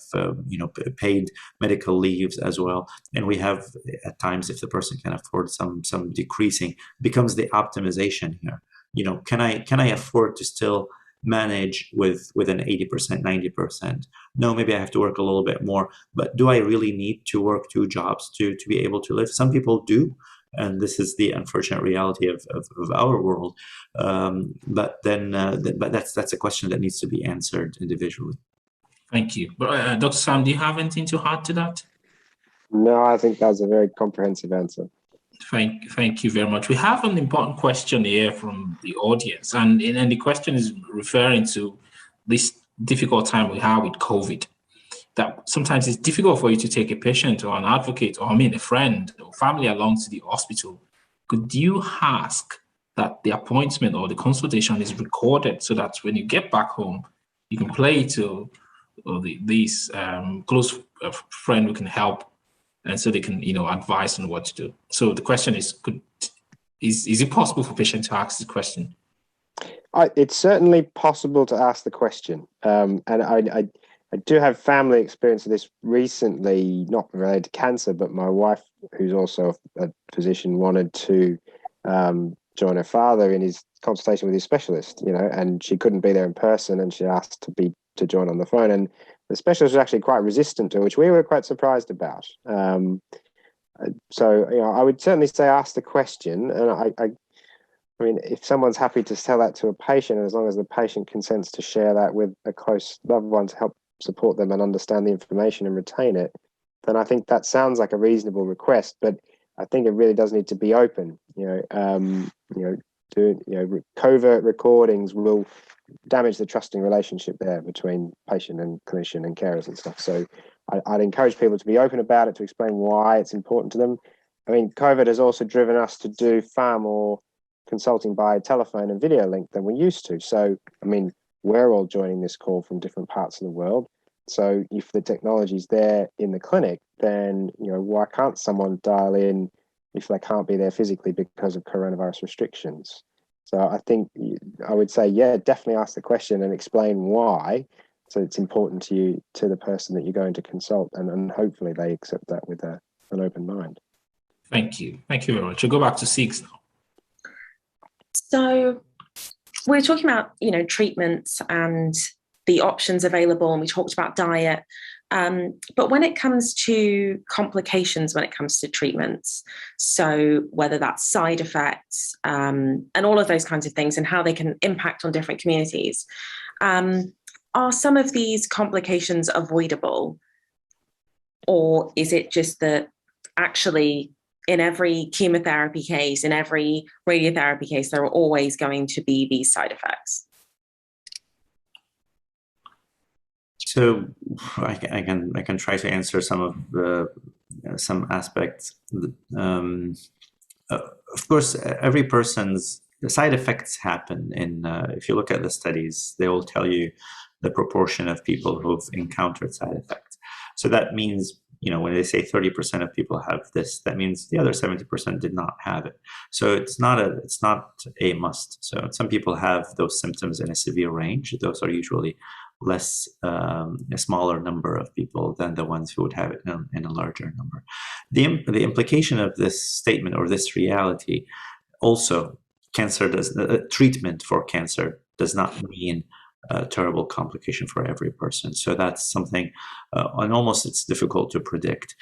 [SPEAKER 1] paid medical leaves as well. And we have, at times, if the person can afford some decreasing, becomes the optimization here. You know, can I afford to still manage with an 80%, 90%? No, maybe I have to work a little bit more, but do I really need to work 2 jobs to be able to live? Some people do, and this is the unfortunate reality of our world. But that's a question that needs to be answered individually.
[SPEAKER 3] Thank you. But Dr. Sam, do you have anything to add to that?
[SPEAKER 4] No, I think that's a very comprehensive answer.
[SPEAKER 3] Thank you very much. We have an important question here from the audience, and the question is referring to this difficult time we have with COVID. That sometimes it's difficult for you to take a patient or an advocate, or a friend or family along to the hospital. Could you ask that the appointment or the consultation is recorded, so that when you get back home, you can play to this close friend who can help, and so they can, advise on what to do. So the question is, is it possible for patients to ask the question?
[SPEAKER 4] It's certainly possible to ask the question, and I do have family experience of this recently, not related to cancer, but my wife, who's also a physician, wanted to join her father in his consultation with his specialist, and she couldn't be there in person, and she asked to join on the phone, and the specialist was actually quite resistant to it, which we were quite surprised about. So, I would certainly say ask the question, and I mean, if someone's happy to tell that to a patient, and as long as the patient consents to share that with a close loved one to help support them and understand the information and retain it, then I think that sounds like a reasonable request. But I think it really does need to be open. Covert recordings will damage the trusting relationship there between patient and clinician and carers and stuff. So I'd encourage people to be open about it, to explain why it's important to them. I mean, COVID has also driven us to do far more consulting by telephone and video link than we used to. So, I mean, we're all joining this call from different parts of the world. So if the technology's there in the clinic, then, why can't someone dial in if they can't be there physically because of coronavirus restrictions? So I think I would say, yeah, definitely ask the question and explain why. So it's important to the person that you're going to consult, and hopefully they accept that with an open mind.
[SPEAKER 3] Thank you. Thank you very much. I'll go back to Six now.
[SPEAKER 2] So we're talking about, treatments and the options available, and we talked about diet. But when it comes to complications, when it comes to treatments, so whether that's side effects and all of those kinds of things and how they can impact on different communities, are some of these complications avoidable? Or is it just that actually in every chemotherapy case, in every radiotherapy case, there are always going to be these side effects?
[SPEAKER 1] So I can try to answer some of some aspects. Of course, every person's side effects happen. If you look at the studies, they will tell you the proportion of people who've encountered side effects. So that means, when they say 30% of people have this, that means the other 70% did not have it. So it's not a must. So some people have those symptoms in a severe range. Those are usually less, a smaller number of people than the ones who would have it in a larger number. The implication of this statement or this reality also, treatment for cancer does not mean a terrible complication for every person. So that's something, and almost it's difficult to predict.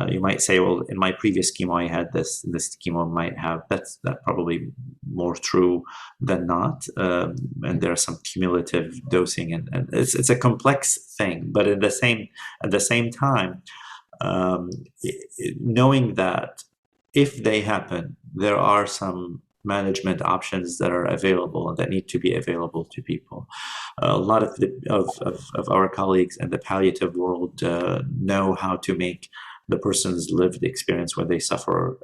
[SPEAKER 1] You might say, well, in my previous chemo, I had this chemo might have, that's probably more true than not. And there are some cumulative dosing, and it's a complex thing, but at the same time, knowing that if they happen, there are some management options that are available and that need to be available to people. A lot of our colleagues in the palliative world know how to make the person's lived experience when they suffer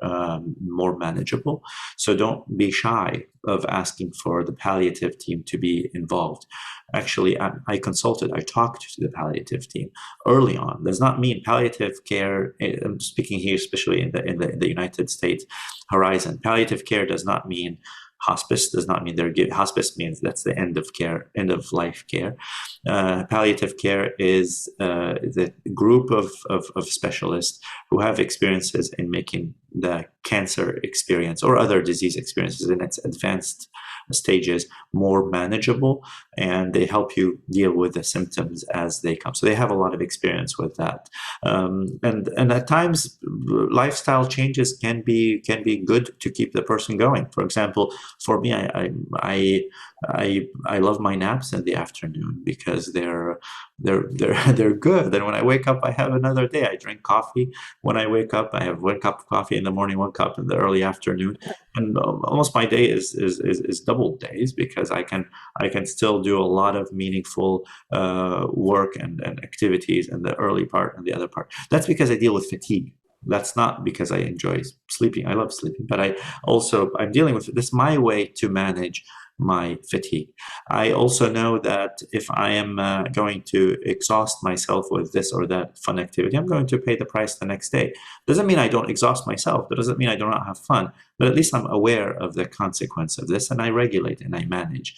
[SPEAKER 1] more manageable. So don't be shy of asking for the palliative team to be involved. Actually, I talked to the palliative team early on. Does not mean palliative care, I'm speaking here especially in the United States horizon. Palliative care does not mean hospice, does not mean hospice means that's the end of care, end of life care. Palliative care is the group of specialists who have experiences in making the cancer experience or other disease experiences in its advanced stages more manageable, and they help you deal with the symptoms as they come. So they have a lot of experience with that, and at times lifestyle changes can be good to keep the person going. For example, for me, I love my naps in the afternoon because they're good. And when I wake up, I have another day. I drink coffee when I wake up. I have 1 cup of coffee in the morning, 1 cup in the early afternoon, and almost my day is double days because I can still do a lot of meaningful work and activities in the early part and the other part. That's because I deal with fatigue. That's not because I enjoy sleeping. I love sleeping, but I'm dealing with this. My way to manage my fatigue. I also know that if I am going to exhaust myself with this or that fun activity, I'm going to pay the price the next day. Doesn't mean I don't exhaust myself. That doesn't mean I do not have fun, but at least I'm aware of the consequence of this and I regulate and I manage.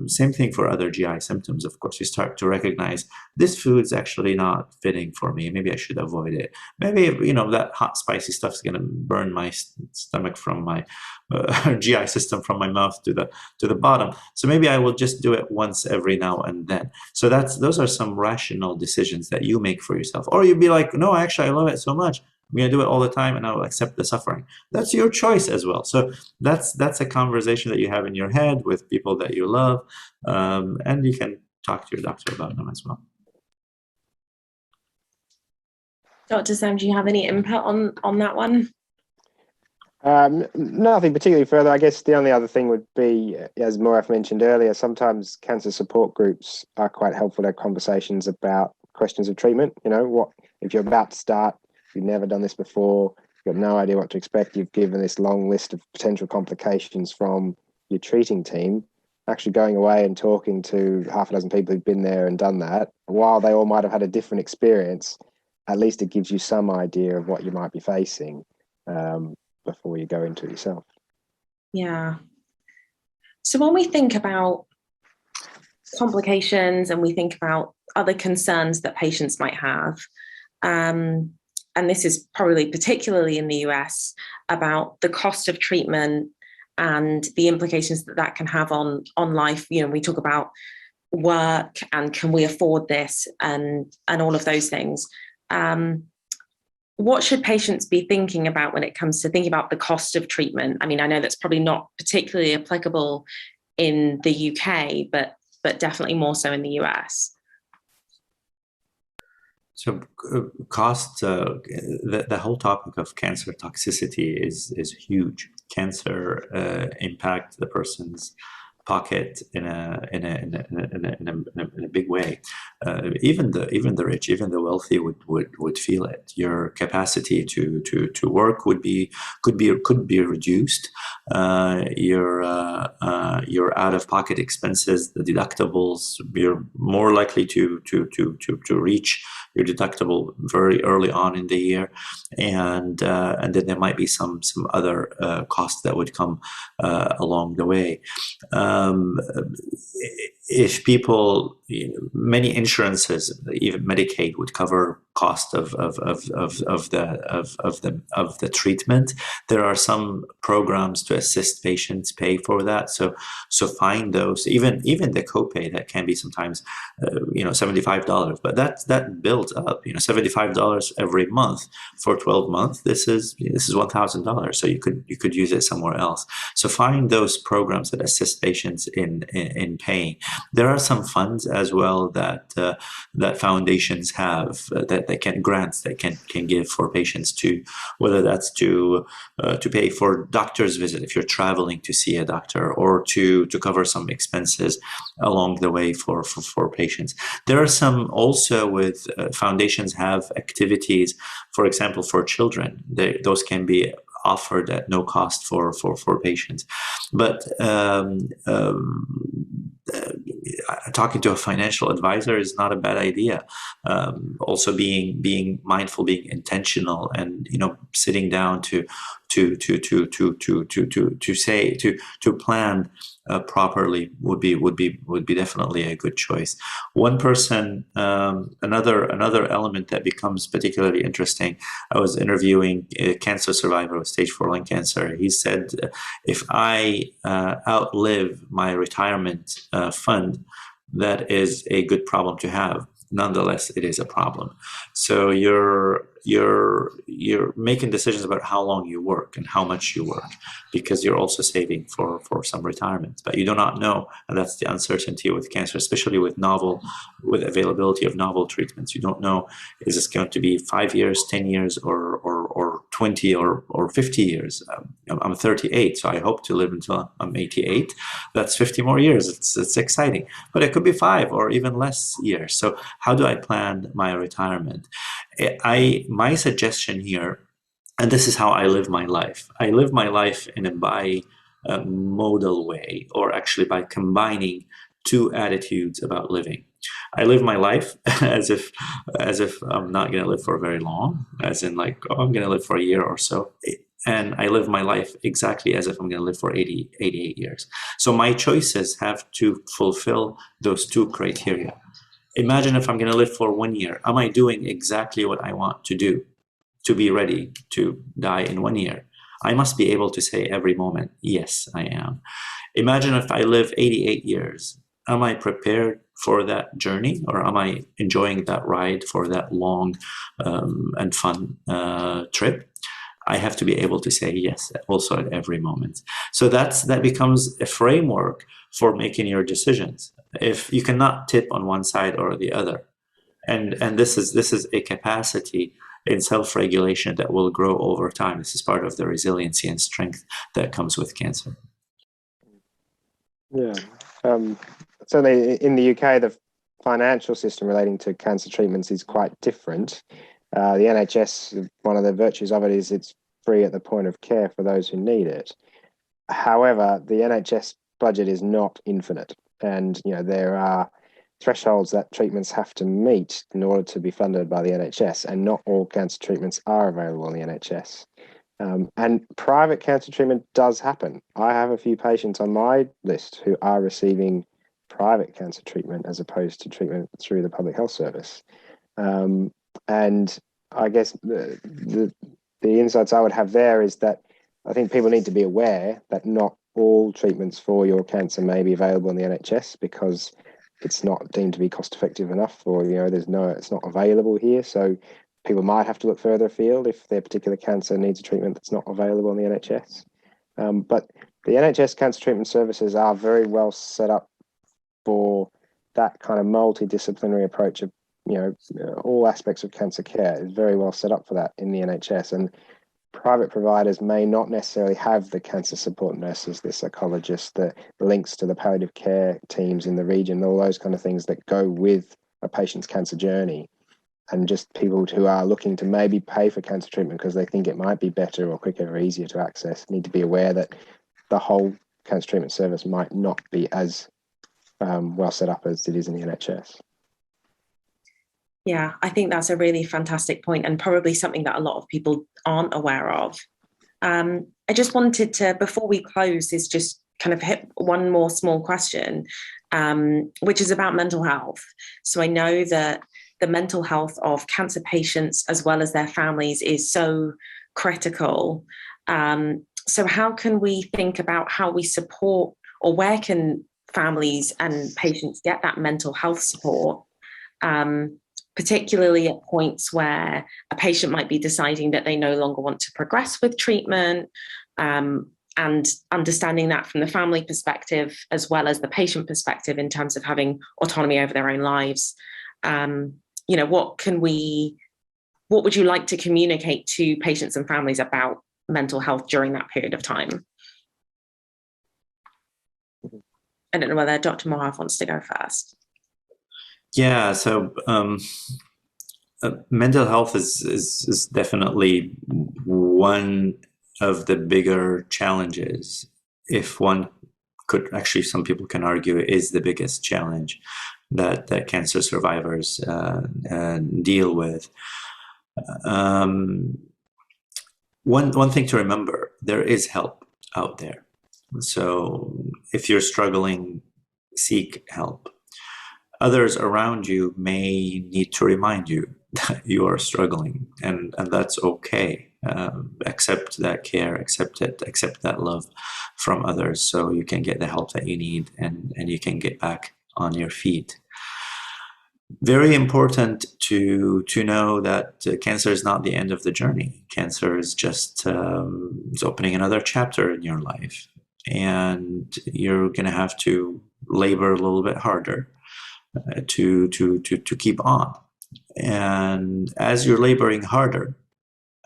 [SPEAKER 1] Same thing for other GI symptoms. Of course, you start to recognize this food's actually not fitting for me. Maybe I should avoid it. Maybe, that hot, spicy stuff is going to burn my stomach from my GI system from my mouth to the bottom. So maybe I will just do it once every now and then. So those are some rational decisions that you make for yourself. Or you'd be like, no, actually, I love it so much. I'm going to do it all the time and I will accept the suffering. That's your choice as well. So that's a conversation that you have in your head with people that you love. And you can talk to your doctor about them as well.
[SPEAKER 2] Dr. Sam, do you have any input on that one?
[SPEAKER 4] Nothing particularly further. I guess the only other thing would be, as Morav mentioned earlier, sometimes cancer support groups are quite helpful to have conversations about questions of treatment. What if you're about to start, you've never done this before, you've got no idea what to expect, you've given this long list of potential complications from your treating team, actually going away and talking to half a dozen people who've been there and done that, while they all might have had a different experience, at least it gives you some idea of what you might be facing before you go into it yourself.
[SPEAKER 2] Yeah. So when we think about complications and we think about other concerns that patients might have, and this is probably particularly in the US, about the cost of treatment and the implications that can have on life. We talk about work and can we afford this and all of those things. What should patients be thinking about when it comes to thinking about the cost of treatment? I mean, I know that's probably not particularly applicable in the UK, but definitely more so in the US.
[SPEAKER 1] So cost, the whole topic of cancer toxicity is huge. Cancer impacts the person's pocket in a big way. Even the rich, even the wealthy would feel it. Your capacity to work could be reduced. Your out-of-pocket expenses, the deductibles, you're more likely to reach your deductible very early on in the year, and then there might be some other costs that would come along the way. If people, many insurances, even Medicaid, would cover cost of the treatment. There are some programs to assist patients pay for that. So find those. Even the copay, that can be sometimes $75, but that builds up. $75 every month for 12 months. This is $1,000. So you could use it somewhere else. So find those programs that assist patients in paying. There are some funds as well that foundations have that they can grants they can give for patients, to whether that's to pay for doctor's visit if you're traveling to see a doctor, or to cover some expenses along the way for patients. There are some also with foundations have activities, for example, for children. Those can be offered at no cost for patients. But talking to a financial advisor is not a bad idea. Also being mindful, being intentional, and sitting down to plan properly would be definitely a good choice. One person, another element that becomes particularly interesting. I was interviewing a cancer survivor with stage 4 lung cancer. He said, if I outlive my retirement fund, that is a good problem to have. Nonetheless, it is a problem. So you're making decisions about how long you work and how much you work, because you're also saving for some retirement. But you do not know, and that's the uncertainty with cancer, especially with availability of novel treatments. You don't know, is this going to be 5 years, 10 years, or 20 or 50 years? I'm 38, so I hope to live until I'm 88. That's 50 more years. It's exciting, but it could be 5 or even less years. So how do I plan my retirement? My suggestion here, and this is how I live my life. I live my life in a bi-modal way, or actually by combining two attitudes about living. I live my life as if I'm not going to live for very long, as in like, I'm going to live for a year or so. And I live my life exactly as if I'm going to live for 88 years. So my choices have to fulfill those two criteria. Imagine if I'm going to live for 1 year. Am I doing exactly what I want to do to be ready to die in 1 year? I must be able to say every moment, yes, I am. Imagine if I live 88 years. Am I prepared for that journey, or am I enjoying that ride for that long and fun trip? I have to be able to say yes also at every moment. So that becomes a framework for making your decisions. If you cannot tip on one side or the other, and this is a capacity in self-regulation that will grow over time. This is part of the resiliency and strength that comes with cancer.
[SPEAKER 4] Yeah. Certainly in the UK, the financial system relating to cancer treatments is quite different. The NHS, one of the virtues of it is it's free at the point of care for those who need it. However, the NHS budget is not infinite, and there are thresholds that treatments have to meet in order to be funded by the NHS, and not all cancer treatments are available in the NHS. And private cancer treatment does happen. I have a few patients on my list who are receiving private cancer treatment as opposed to treatment through the public health service. And I guess the insights I would have there is that I think people need to be aware that not all treatments for your cancer may be available in the NHS, because it's not deemed to be cost effective enough, or it's not available here. So people might have to look further afield if their particular cancer needs a treatment that's not available in the NHS. But the NHS cancer treatment services are very well set up for that kind of multidisciplinary approach of all aspects of cancer care is very well set up for that in the NHS. And private providers may not necessarily have the cancer support nurses, the psychologists, the links to the palliative care teams in the region, all those kind of things that go with a patient's cancer journey. And just people who are looking to maybe pay for cancer treatment because they think it might be better or quicker or easier to access need to be aware that the whole cancer treatment service might not be as well set up as it is in the NHS.
[SPEAKER 2] Yeah, I think that's a really fantastic point, and probably something that a lot of people aren't aware of. I just wanted to, before we close, is just kind of hit one more small question, which is about mental health. So I know that the mental health of cancer patients as well as their families is so critical. So how can we think about how we support, or where can families and patients get that mental health support, particularly at points where a patient might be deciding that they no longer want to progress with treatment, and understanding that from the family perspective as well as the patient perspective in terms of having autonomy over their own lives. What would you like to communicate to patients and families about mental health during that period of time? I don't know whether Dr. Morav wants to go first.
[SPEAKER 1] Yeah, so mental health is definitely one of the bigger challenges. If one could, actually, some people can argue, is the biggest challenge that cancer survivors deal with. One thing to remember, there is help out there. So if you're struggling, seek help. Others around you may need to remind you that you are struggling, and that's okay. Accept that care, accept that love from others, so you can get the help that you need, and you can get back on your feet. Very important to know that cancer is not the end of the journey. Cancer is just is opening another chapter in your life, and you're going to have to labor a little bit harder to keep on. And as you're laboring harder,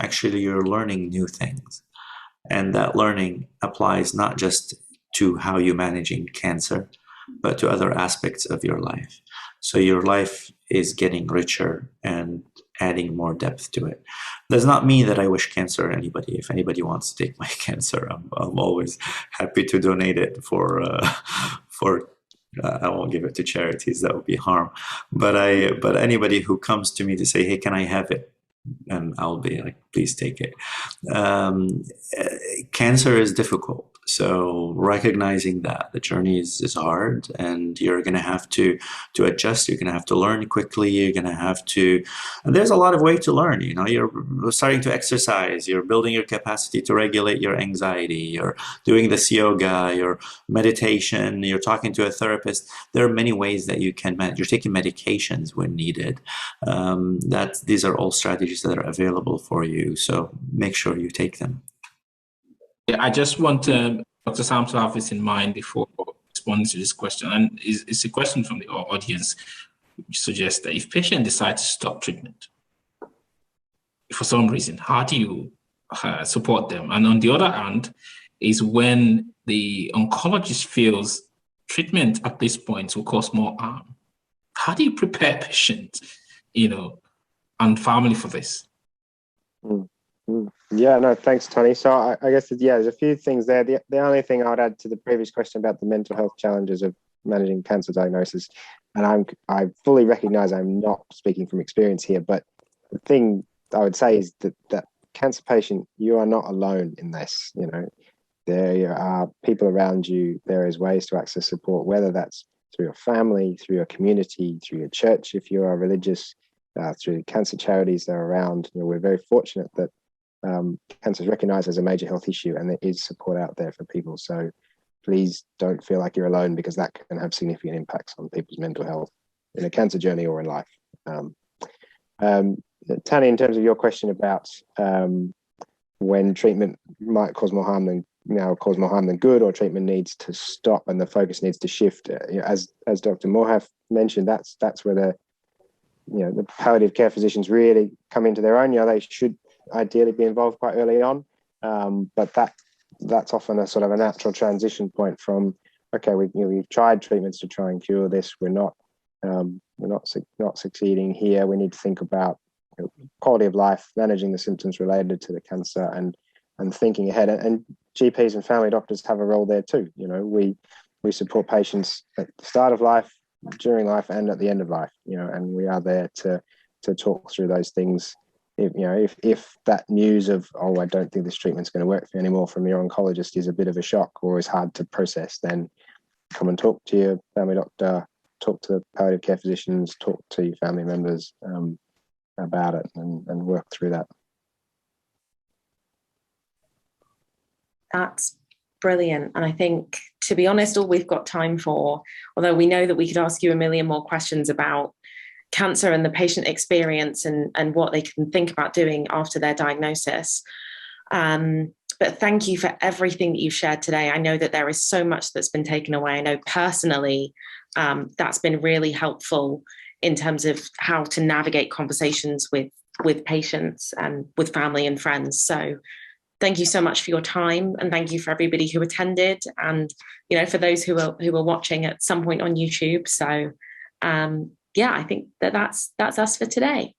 [SPEAKER 1] actually you're learning new things, and that learning applies not just to how you're managing cancer, but to other aspects of your life. So your life is getting richer and adding more depth to it. Does not mean that I wish cancer on anybody. If anybody wants to take my cancer, I'm always happy to donate it for I won't give it to charities, that would be harm. But anybody who comes to me to say, hey, can I have it? And I'll be like, please take it. Cancer is difficult. So recognizing that the journey is hard, and you're going to have to adjust. You're going to have to learn quickly. You're going to have to, and there's a lot of way to learn. You're starting to exercise. You're building your capacity to regulate your anxiety. You're doing this yoga, your meditation. You're talking to a therapist. There are many ways that you can manage. You're taking medications when needed. These are all strategies that are available for you. So make sure you take them.
[SPEAKER 3] Yeah, I just want Dr. Sam to have this in mind before responding to this question. And it's a question from the audience, which suggests that if patient decides to stop treatment for some reason, how do you support them? And on the other hand, is when the oncologist feels treatment at this point will cause more harm. How do you prepare patient, and family for this?
[SPEAKER 4] Yeah, no, thanks, Tony. So I guess, there's a few things there. The only thing I would add to the previous question about the mental health challenges of managing cancer diagnosis, and I fully recognize I'm not speaking from experience here, but the thing I would say is that cancer patient, you are not alone in this. There are people around you. There is ways to access support, whether that's through your family, through your community, through your church, if you are religious, through cancer charities that are around. We're very fortunate that cancer is recognized as a major health issue, and there is support out there for people. So please don't feel like you're alone, because that can have significant impacts on people's mental health in a cancer journey or in life. Tani, in terms of your question about when treatment might cause more harm than good, or treatment needs to stop and the focus needs to shift, as Dr. Morav mentioned, that's where the palliative care physicians really come into their own. They should ideally be involved quite early on, but that's often a sort of a natural transition point from, okay, we've tried treatments to try and cure this, we're not succeeding here. We need to think about quality of life, managing the symptoms related to the cancer, and thinking ahead. And GPs and family doctors have a role there too. We support patients at the start of life, during life, and at the end of life. And we are there to talk through those things. If that news of, oh, I don't think this treatment's going to work for you anymore from your oncologist is a bit of a shock or is hard to process, then come and talk to your family doctor, talk to the palliative care physicians, talk to your family members about it, and work through that.
[SPEAKER 2] That's brilliant. And I think, to be honest, all we've got time for, although we know that we could ask you a million more questions about cancer and the patient experience and what they can think about doing after their diagnosis. But thank you for everything that you've shared today. I know that there is so much that's been taken away. I know personally that's been really helpful in terms of how to navigate conversations with patients and with family and friends. So thank you so much for your time, and thank you for everybody who attended, and for those who are watching at some point on YouTube. So yeah, I think that's us for today.